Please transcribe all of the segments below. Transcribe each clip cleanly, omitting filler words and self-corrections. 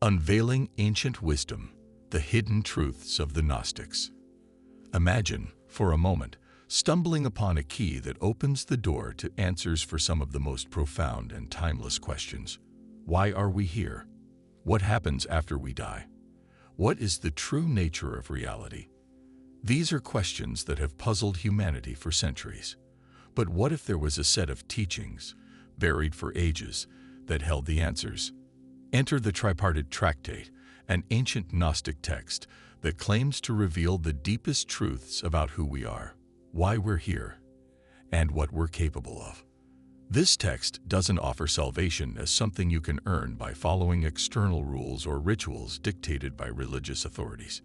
Unveiling Ancient Wisdom, the Hidden Truths of the Gnostics. Imagine, for a moment, stumbling upon a key that opens the door to answers for some of the most profound and timeless questions. Why are we here? What happens after we die? What is the true nature of reality? These are questions that have puzzled humanity for centuries. But what if there was a set of teachings, buried for ages, that held the answers? Enter the Tripartite Tractate, an ancient Gnostic text that claims to reveal the deepest truths about who we are, why we're here, and what we're capable of. This text doesn't offer salvation as something you can earn by following external rules or rituals dictated by religious authorities.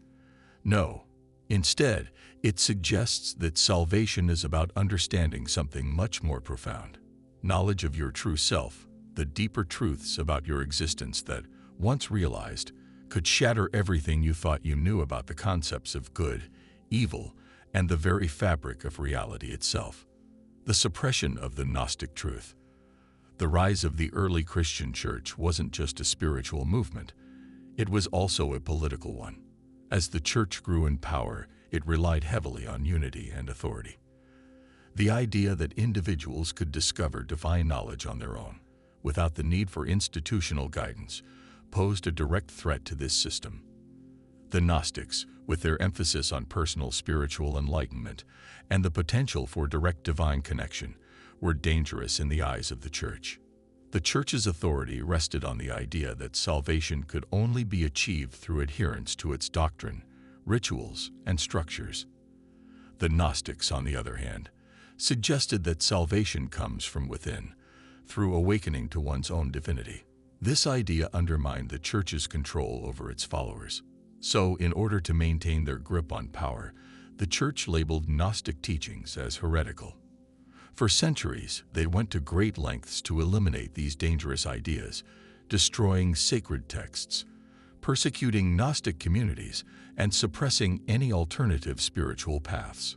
No, instead, it suggests that salvation is about understanding something much more profound: knowledge of your true self, the deeper truths about your existence that, once realized, could shatter everything you thought you knew about the concepts of good, evil, and the very fabric of reality itself. The suppression of the Gnostic truth. The rise of the early Christian church wasn't just a spiritual movement, it was also a political one. As the church grew in power, it relied heavily on unity and authority. The idea that individuals could discover divine knowledge on their own, without the need for institutional guidance, posed a direct threat to this system. The Gnostics, with their emphasis on personal spiritual enlightenment and the potential for direct divine connection, were dangerous in the eyes of the Church. The Church's authority rested on the idea that salvation could only be achieved through adherence to its doctrine, rituals, and structures. The Gnostics, on the other hand, suggested that salvation comes from within, through awakening to one's own divinity. This idea undermined the Church's control over its followers. So, in order to maintain their grip on power, the Church labeled Gnostic teachings as heretical. For centuries, they went to great lengths to eliminate these dangerous ideas, destroying sacred texts, persecuting Gnostic communities, and suppressing any alternative spiritual paths.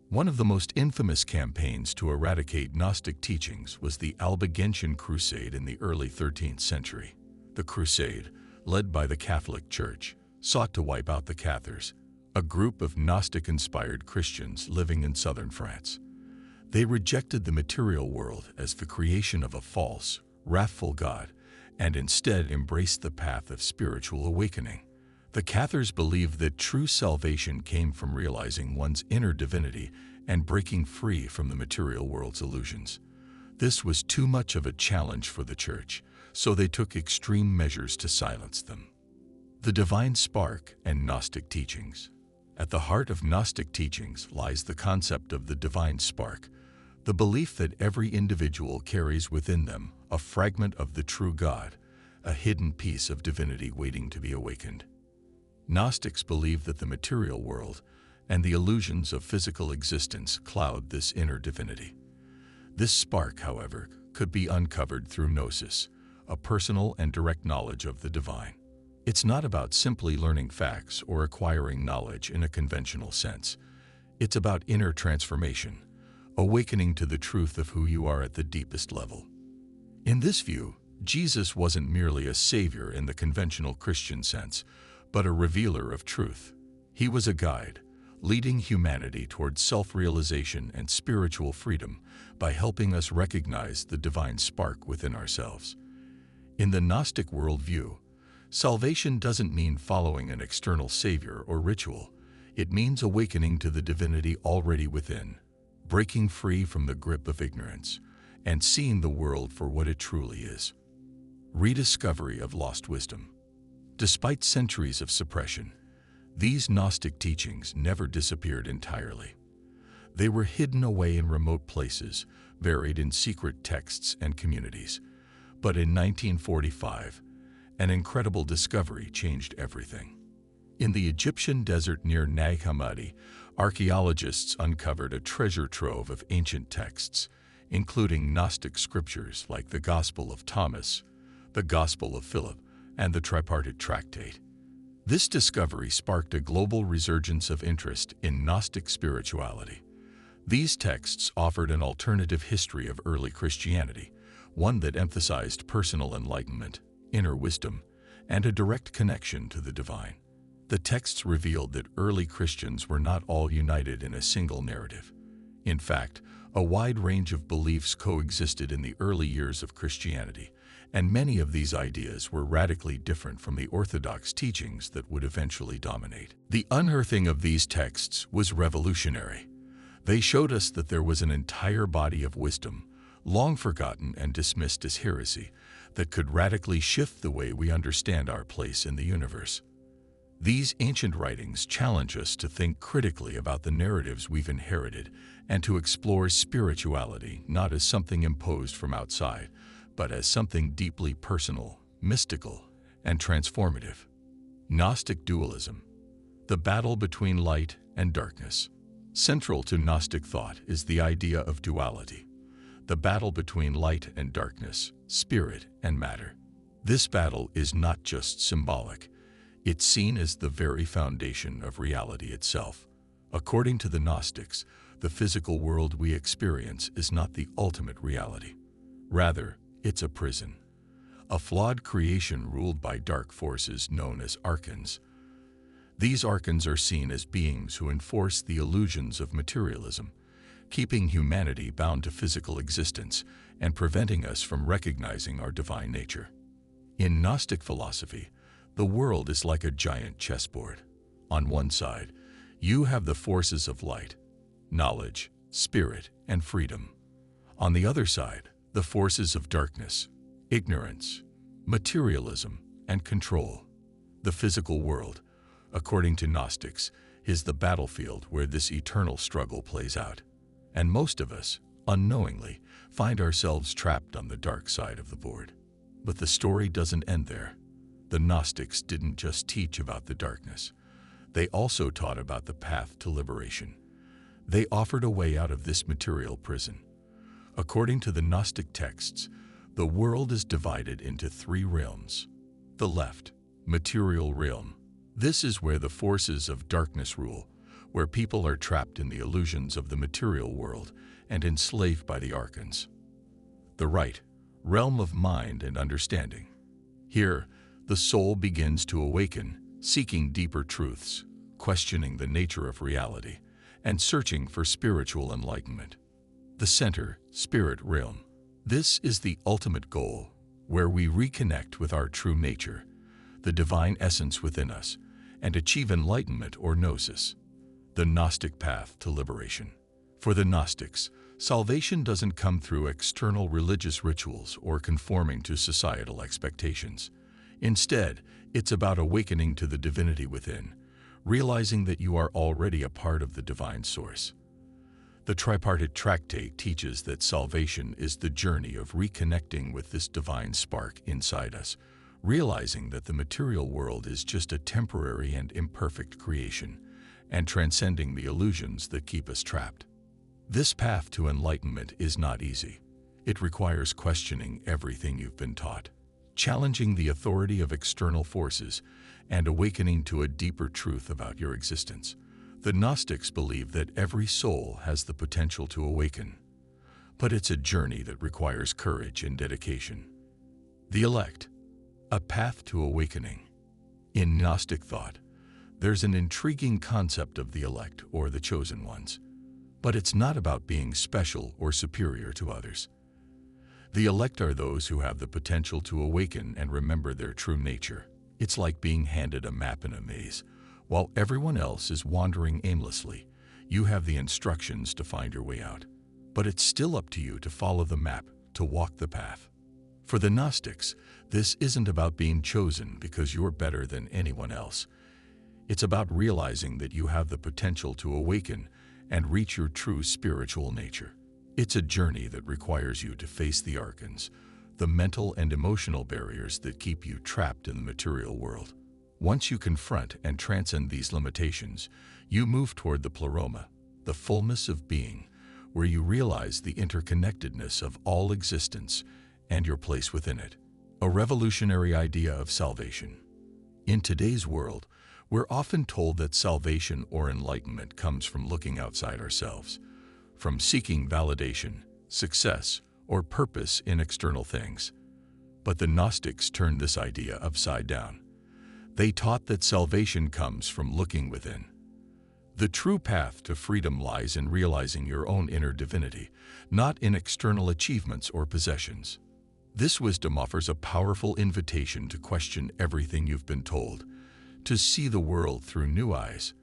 One of the most infamous campaigns to eradicate Gnostic teachings was the Albigensian Crusade in the early 13th century. The crusade, led by the Catholic Church, sought to wipe out the Cathars, a group of Gnostic-inspired Christians living in southern France. They rejected the material world as the creation of a false, wrathful God, and instead embraced the path of spiritual awakening. The Cathars believed that true salvation came from realizing one's inner divinity and breaking free from the material world's illusions. This was too much of a challenge for the Church, so they took extreme measures to silence them. The divine spark and Gnostic teachings. At the heart of Gnostic teachings lies the concept of the divine spark, the belief that every individual carries within them a fragment of the true God, a hidden piece of divinity waiting to be awakened. Gnostics believed that the material world and the illusions of physical existence cloud this inner divinity. This spark, however, could be uncovered through gnosis, a personal and direct knowledge of the divine. It's not about simply learning facts or acquiring knowledge in a conventional sense. It's about inner transformation, awakening to the truth of who you are at the deepest level. In this view, Jesus wasn't merely a savior in the conventional Christian sense, but a revealer of truth. He was a guide, leading humanity towards self-realization and spiritual freedom by helping us recognize the divine spark within ourselves. In the Gnostic worldview, salvation doesn't mean following an external savior or ritual. It means awakening to the divinity already within, breaking free from the grip of ignorance, and seeing the world for what it truly is. Rediscovery of lost wisdom. Despite centuries of suppression, these Gnostic teachings never disappeared entirely. They were hidden away in remote places, buried in secret texts and communities. But in 1945, an incredible discovery changed everything. In the Egyptian desert near Nag Hammadi, archaeologists uncovered a treasure trove of ancient texts, including Gnostic scriptures like the Gospel of Thomas, the Gospel of Philip, and the Tripartite Tractate. This discovery sparked a global resurgence of interest in Gnostic spirituality. These texts offered an alternative history of early Christianity, one that emphasized personal enlightenment, inner wisdom, and a direct connection to the divine. The texts revealed that early Christians were not all united in a single narrative. In fact, a wide range of beliefs coexisted in the early years of Christianity, and many of these ideas were radically different from the orthodox teachings that would eventually dominate. The unearthing of these texts was revolutionary. They showed us that there was an entire body of wisdom, long forgotten and dismissed as heresy, that could radically shift the way we understand our place in the universe. These ancient writings challenge us to think critically about the narratives we've inherited and to explore spirituality not as something imposed from outside, but as something deeply personal, mystical, and transformative. Gnostic dualism, the battle between light and darkness. Central to Gnostic thought is the idea of duality, the battle between light and darkness, spirit and matter. This battle is not just symbolic. It's seen as the very foundation of reality itself. According to the Gnostics, the physical world we experience is not the ultimate reality. Rather, it's a prison, a flawed creation ruled by dark forces known as archons. These archons are seen as beings who enforce the illusions of materialism, keeping humanity bound to physical existence and preventing us from recognizing our divine nature. In Gnostic philosophy, the world is like a giant chessboard. On one side, you have the forces of light, knowledge, spirit, and freedom. On the other side, the forces of darkness, ignorance, materialism, and control. The physical world, according to Gnostics, is the battlefield where this eternal struggle plays out. And most of us, unknowingly, find ourselves trapped on the dark side of the board. But the story doesn't end there. The Gnostics didn't just teach about the darkness. They also taught about the path to liberation. They offered a way out of this material prison. According to the Gnostic texts, the world is divided into three realms. The left, material realm. This is where the forces of darkness rule, where people are trapped in the illusions of the material world and enslaved by the archons. The right, realm of mind and understanding. Here, the soul begins to awaken, seeking deeper truths, questioning the nature of reality, and searching for spiritual enlightenment. The center, spirit realm. This is the ultimate goal, where we reconnect with our true nature, the divine essence within us, and achieve enlightenment or gnosis, the Gnostic path to liberation. For the Gnostics, salvation doesn't come through external religious rituals or conforming to societal expectations. Instead, it's about awakening to the divinity within, realizing that you are already a part of the divine source. The tripartite tractate teaches that salvation is the journey of reconnecting with this divine spark inside us, realizing that the material world is just a temporary and imperfect creation, and transcending the illusions that keep us trapped. This path to enlightenment is not easy. It requires questioning everything you've been taught, challenging the authority of external forces, and awakening to a deeper truth about your existence. The Gnostics believe that every soul has the potential to awaken, but it's a journey that requires courage and dedication. The elect, a path to awakening. In Gnostic thought, there's an intriguing concept of the elect or the chosen ones, but it's not about being special or superior to others. The elect are those who have the potential to awaken and remember their true nature. It's like being handed a map in a maze. While everyone else is wandering aimlessly, you have the instructions to find your way out. But it's still up to you to follow the map, to walk the path. For the Gnostics, this isn't about being chosen because you're better than anyone else. It's about realizing that you have the potential to awaken and reach your true spiritual nature. It's a journey that requires you to face the archons, the mental and emotional barriers that keep you trapped in the material world. Once you confront and transcend these limitations, you move toward the pleroma, the fullness of being, where you realize the interconnectedness of all existence and your place within it. A revolutionary idea of salvation. In today's world, we're often told that salvation or enlightenment comes from looking outside ourselves, from seeking validation, success, or purpose in external things. But the Gnostics turned this idea upside down. They taught that salvation comes from looking within. The true path to freedom lies in realizing your own inner divinity, not in external achievements or possessions. This wisdom offers a powerful invitation to question everything you've been told, to see the world through new eyes,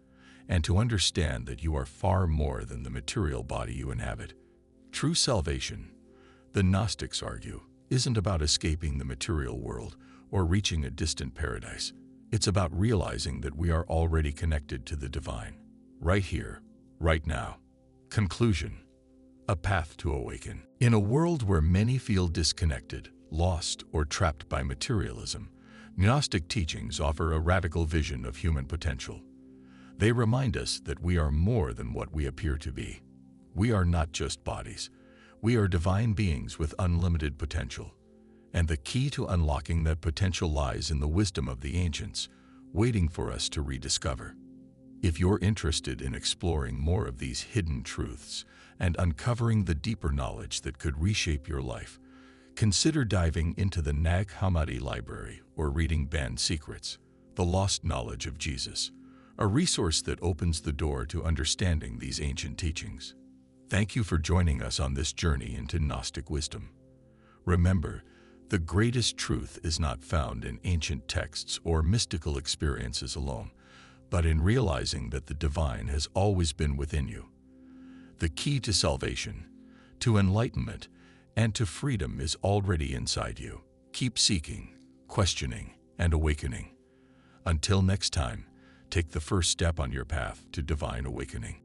and to understand that you are far more than the material body you inhabit. True salvation, the Gnostics argue, isn't about escaping the material world or reaching a distant paradise. It's about realizing that we are already connected to the divine, right here, right now. Conclusion: a path to awaken. In a world where many feel disconnected, lost, or trapped by materialism, Gnostic teachings offer a radical vision of human potential. They remind us that we are more than what we appear to be. We are not just bodies. We are divine beings with unlimited potential. And the key to unlocking that potential lies in the wisdom of the ancients, waiting for us to rediscover. If you're interested in exploring more of these hidden truths and uncovering the deeper knowledge that could reshape your life, consider diving into the Nag Hammadi library or reading Banned Secrets, The Lost Knowledge of Jesus, a resource that opens the door to understanding these ancient teachings. Thank you for joining us on this journey into Gnostic wisdom. Remember, the greatest truth is not found in ancient texts or mystical experiences alone, but in realizing that the divine has always been within you. The key to salvation, to enlightenment, and to freedom is already inside you. Keep seeking, questioning, and awakening. Until next time, take the first step on your path to divine awakening.